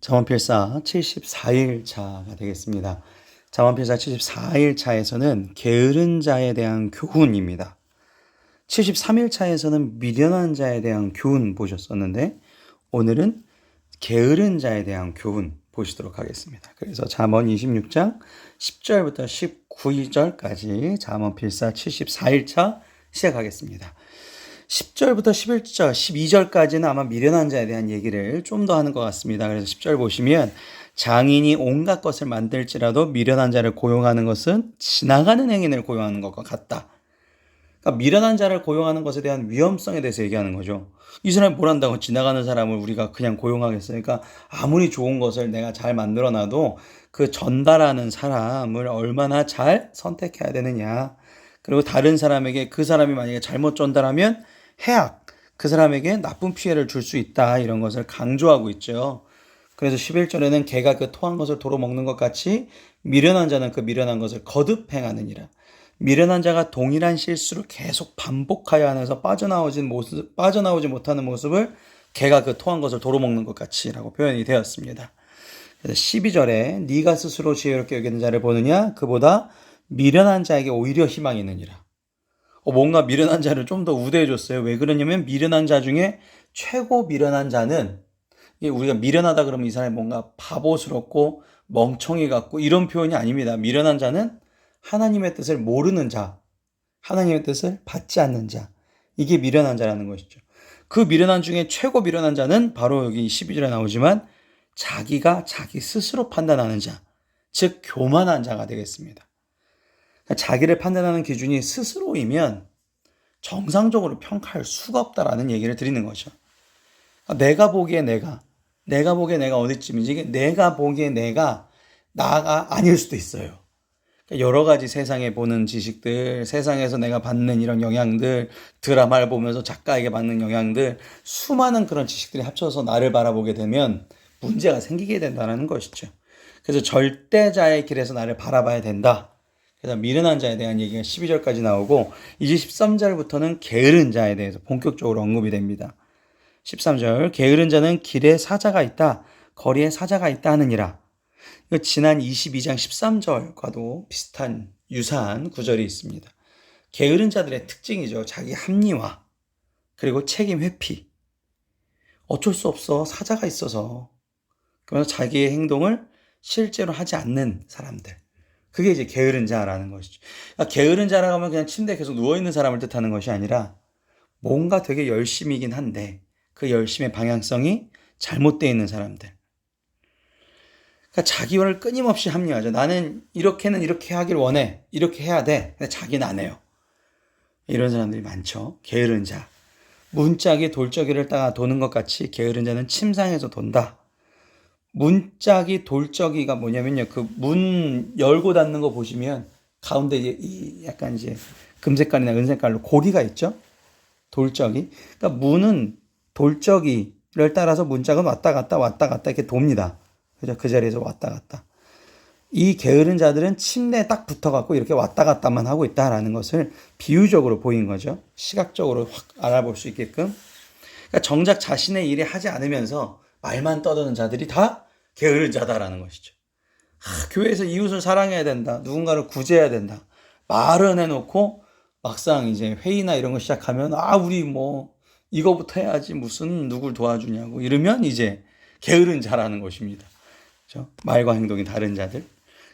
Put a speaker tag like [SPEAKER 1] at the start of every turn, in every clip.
[SPEAKER 1] 잠언필사 74일차가 되겠습니다. 잠언필사 74일차에서는 게으른 자에 대한 교훈입니다. 73일차에서는 미련한 자에 대한 교훈 보셨었는데 오늘은 게으른 자에 대한 교훈 보시도록 하겠습니다. 그래서 잠언 26장 10절부터 19절까지 잠언필사 74일차 시작하겠습니다. 10절부터 11절, 12절까지는 아마 미련한 자에 대한 얘기를 좀 더 하는 것 같습니다. 그래서 10절 보시면 장인이 온갖 것을 만들지라도 미련한 자를 고용하는 것은 지나가는 행인을 고용하는 것과 같다. 그러니까 미련한 자를 고용하는 것에 대한 위험성에 대해서 얘기하는 거죠. 이 사람이 뭘 한다고 지나가는 사람을 우리가 그냥 고용하겠어요? 그러니까 아무리 좋은 것을 내가 잘 만들어놔도 그 전달하는 사람을 얼마나 잘 선택해야 되느냐. 그리고 다른 사람에게 그 사람이 만약에 잘못 전달하면 해악, 그 사람에게 나쁜 피해를 줄 수 있다. 이런 것을 강조하고 있죠. 그래서 11절에는 개가 그 토한 것을 도로 먹는 것 같이 미련한 자는 그 미련한 것을 거듭 행하느니라. 미련한 자가 동일한 실수를 계속 반복하여 안에서 빠져나오지 못하는 모습을 개가 그 토한 것을 도로 먹는 것 같이라고 표현이 되었습니다. 그래서 12절에 네가 스스로 지혜롭게 여기는 자를 보느냐 그보다 미련한 자에게 오히려 희망이 있느니라. 뭔가 미련한 자를 좀 더 우대해 줬어요. 왜 그러냐면 미련한 자 중에 최고 미련한 자는 우리가 미련하다 그러면 이 사람이 뭔가 바보스럽고 멍청이 같고 이런 표현이 아닙니다. 미련한 자는 하나님의 뜻을 모르는 자, 하나님의 뜻을 받지 않는 자, 이게 미련한 자라는 것이죠. 그 미련한 중에 최고 미련한 자는 바로 여기 12절에 나오지만 자기가 자기 스스로 판단하는 자, 즉 교만한 자가 되겠습니다. 자기를 판단하는 기준이 스스로이면 정상적으로 평가할 수가 없다라는 얘기를 드리는 거죠. 내가 보기에 내가 어디쯤인지 이게 내가 보기에 나가 아닐 수도 있어요. 여러 가지 세상에 보는 지식들, 세상에서 내가 받는 이런 영향들, 드라마를 보면서 작가에게 받는 영향들, 수많은 그런 지식들이 합쳐서 나를 바라보게 되면 문제가 생기게 된다는 것이죠. 그래서 절대자의 길에서 나를 바라봐야 된다. 그래서 미련한 자에 대한 얘기가 12절까지 나오고 이제 13절부터는 게으른 자에 대해서 본격적으로 언급이 됩니다. 13절 게으른 자는 길에 사자가 있다. 거리에 사자가 있다 하느니라. 지난 22장 13절과도 비슷한 유사한 구절이 있습니다. 게으른 자들의 특징이죠. 자기 합리화 그리고 책임 회피. 어쩔 수 없어. 사자가 있어서. 그러면서 자기의 행동을 실제로 하지 않는 사람들. 그게 이제 게으른 자라는 것이죠. 그러니까 게으른 자라고 하면 그냥 침대에 계속 누워있는 사람을 뜻하는 것이 아니라 뭔가 되게 열심이긴 한데 그 열심의 방향성이 잘못되어 있는 사람들. 그러니까 자기를 끊임없이 합리화하죠. 나는 이렇게는 이렇게 하길 원해. 이렇게 해야 돼. 근데 자기는 안 해요. 이런 사람들이 많죠. 게으른 자. 문짝이 돌적이를 따라 도는 것 같이 게으른 자는 침상에서 돈다. 문짝이 돌적이가 뭐냐면요. 그 문 열고 닫는 거 보시면 가운데 이제 약간 이제 금색깔이나 은색깔로 고리가 있죠. 돌적이. 그러니까 문은 돌적이를 따라서 문짝은 왔다 갔다 이렇게 돕니다. 그죠? 그 자리에서 왔다 갔다. 이 게으른 자들은 침대에 딱 붙어갖고 이렇게 왔다 갔다만 하고 있다라는 것을 비유적으로 보인 거죠. 시각적으로 확 알아볼 수 있게끔. 그러니까 정작 자신의 일에 하지 않으면서 말만 떠드는 자들이 다 게으른 자다라는 것이죠. 교회에서 이웃을 사랑해야 된다. 누군가를 구제해야 된다. 말은 해놓고 막상 이제 회의나 이런 거 시작하면 우리 뭐 이거부터 해야지 무슨 누굴 도와주냐고 이러면 이제 게으른 자라는 것입니다. 그렇죠? 말과 행동이 다른 자들.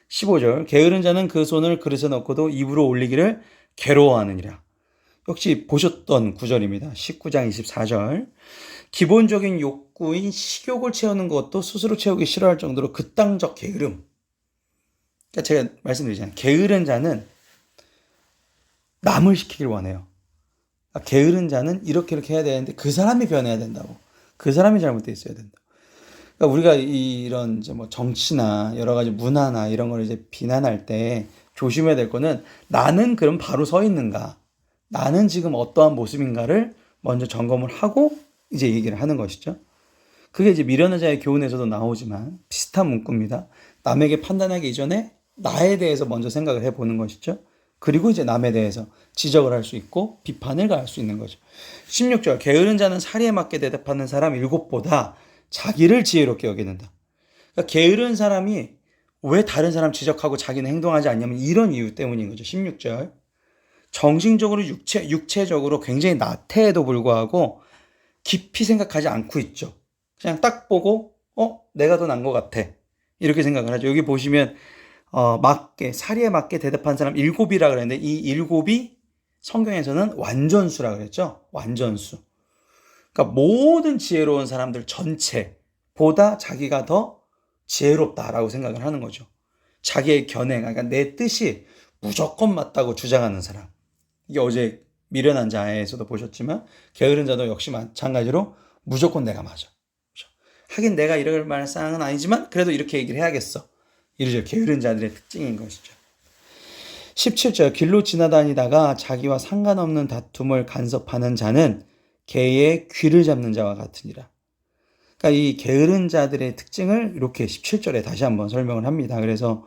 [SPEAKER 1] 15절 게으른 자는 그 손을 그릇에 넣고도 입으로 올리기를 괴로워하느니라. 역시 보셨던 구절입니다. 19장 24절 기본적인 욕구인 식욕을 채우는 것도 스스로 채우기 싫어할 정도로 극단적 게으름. 그러니까 제가 말씀드리잖아요. 게으른 자는 남을 시키길 원해요. 그러니까 게으른 자는 이렇게 해야 되는데 그 사람이 변해야 된다고. 그 사람이 잘못되어 있어야 된다고. 그러니까 우리가 이런 이제 뭐 정치나 여러 가지 문화나 이런 걸 이제 비난할 때 조심해야 될 거는 나는 그럼 바로 서 있는가? 나는 지금 어떠한 모습인가를 먼저 점검을 하고 이제 얘기를 하는 것이죠. 그게 이제 미련한 자의 교훈에서도 나오지만 비슷한 문구입니다. 남에게 판단하기 이전에 나에 대해서 먼저 생각을 해보는 것이죠. 그리고 이제 남에 대해서 지적을 할 수 있고 비판을 가할 수 있는 거죠. 16절 게으른 자는 사리에 맞게 대답하는 사람 7보다 자기를 지혜롭게 여기는다. 그러니까 게으른 사람이 왜 다른 사람 지적하고 자기는 행동하지 않냐면 이런 이유 때문인 거죠. 16절. 정신적으로 육체적으로 굉장히 나태에도 불구하고 깊이 생각하지 않고 있죠. 그냥 딱 보고 내가 더 나은 것 같아. 이렇게 생각을 하죠. 여기 보시면 사리에 맞게 대답한 사람 7이라 그랬는데 이 7이 성경에서는 완전수라 그랬죠. 완전수. 그러니까 모든 지혜로운 사람들 전체보다 자기가 더 지혜롭다라고 생각을 하는 거죠. 자기의 견해, 그러니까 내 뜻이 무조건 맞다고 주장하는 사람. 이게 어제 미련한 자에서도 보셨지만 게으른 자도 역시 마찬가지로 무조건 내가 맞아. 그렇죠? 하긴 내가 이럴 말상은 아니지만 그래도 이렇게 얘기를 해야겠어. 이러죠. 게으른 자들의 특징인 것이죠. 17절 길로 지나다니다가 자기와 상관없는 다툼을 간섭하는 자는 개의 귀를 잡는 자와 같으니라. 그러니까 이 게으른 자들의 특징을 이렇게 17절에 다시 한번 설명을 합니다. 그래서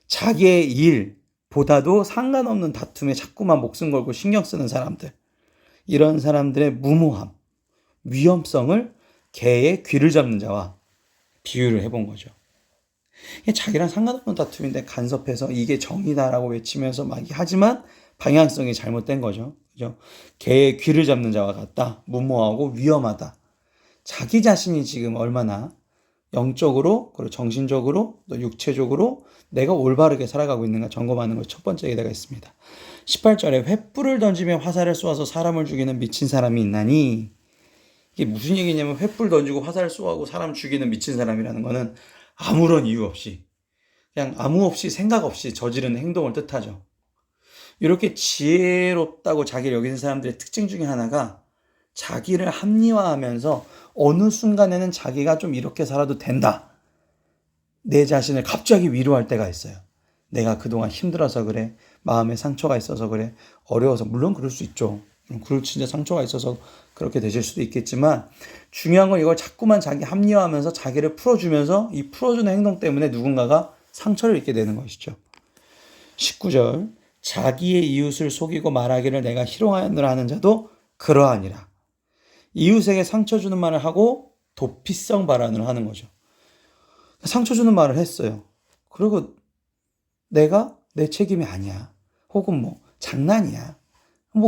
[SPEAKER 1] 자기의 일보다도 상관없는 다툼에 자꾸만 목숨 걸고 신경 쓰는 사람들, 이런 사람들의 무모함, 위험성을 개의 귀를 잡는 자와 비유를 해본 거죠. 자기랑 상관없는 다툼인데 간섭해서 이게 정의다라고 외치면서 막 하지만 방향성이 잘못된 거죠. 그죠? 개의 귀를 잡는 자와 같다. 무모하고 위험하다. 자기 자신이 지금 얼마나 영적으로, 그리고 정신적으로, 또 육체적으로 내가 올바르게 살아가고 있는가 점검하는 것이 첫 번째 예가 있습니다. 18절에 횃불을 던지며 화살을 쏘아서 사람을 죽이는 미친 사람이 있나니, 이게 무슨 얘기냐면 횃불 던지고 화살을 쏘아고 사람 죽이는 미친 사람이라는 거는 아무런 이유 없이 그냥 아무 없이 생각 없이 저지르는 행동을 뜻하죠. 이렇게 지혜롭다고 자기를 여기는 사람들의 특징 중에 하나가 자기를 합리화하면서 어느 순간에는 자기가 좀 이렇게 살아도 된다. 내 자신을 갑자기 위로할 때가 있어요. 내가 그동안 힘들어서 그래. 마음에 상처가 있어서 그래. 어려워서. 물론 그럴 수 있죠. 그럴 진짜 상처가 있어서 그렇게 되실 수도 있겠지만 중요한 건 이걸 자꾸만 자기 합리화하면서 자기를 풀어주면서 이 풀어주는 행동 때문에 누군가가 상처를 입게 되는 것이죠. 19절 자기의 이웃을 속이고 말하기를 내가 희롱하였노라 하는 자도 그러하니라. 이웃에게 상처 주는 말을 하고 도피성 발언을 하는 거죠. 상처 주는 말을 했어요. 그리고 내가 내 책임이 아니야. 혹은 장난이야.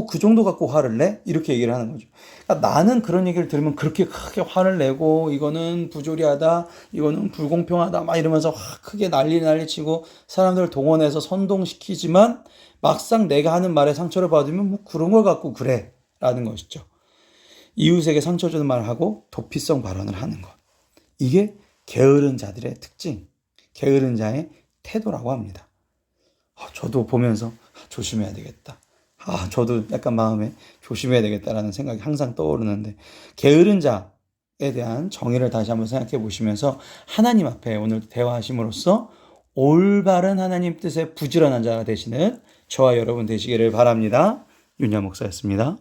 [SPEAKER 1] 그 정도 갖고 화를 내? 이렇게 얘기를 하는 거죠. 그러니까 나는 그런 얘기를 들으면 그렇게 크게 화를 내고 이거는 부조리하다, 이거는 불공평하다 막 이러면서 크게 난리 치고 사람들을 동원해서 선동시키지만 막상 내가 하는 말에 상처를 받으면 그런 걸 갖고 그래 라는 것이죠. 이웃에게 상처 주는 말을 하고 도피성 발언을 하는 것. 이게 게으른 자들의 특징, 게으른 자의 태도라고 합니다. 저도 보면서 조심해야 되겠다. 저도 약간 마음에 조심해야 되겠다라는 생각이 항상 떠오르는데 게으른 자에 대한 정의를 다시 한번 생각해 보시면서 하나님 앞에 오늘 대화하심으로써 올바른 하나님 뜻에 부지런한 자가 되시는 저와 여러분 되시기를 바랍니다. 윤야 목사였습니다.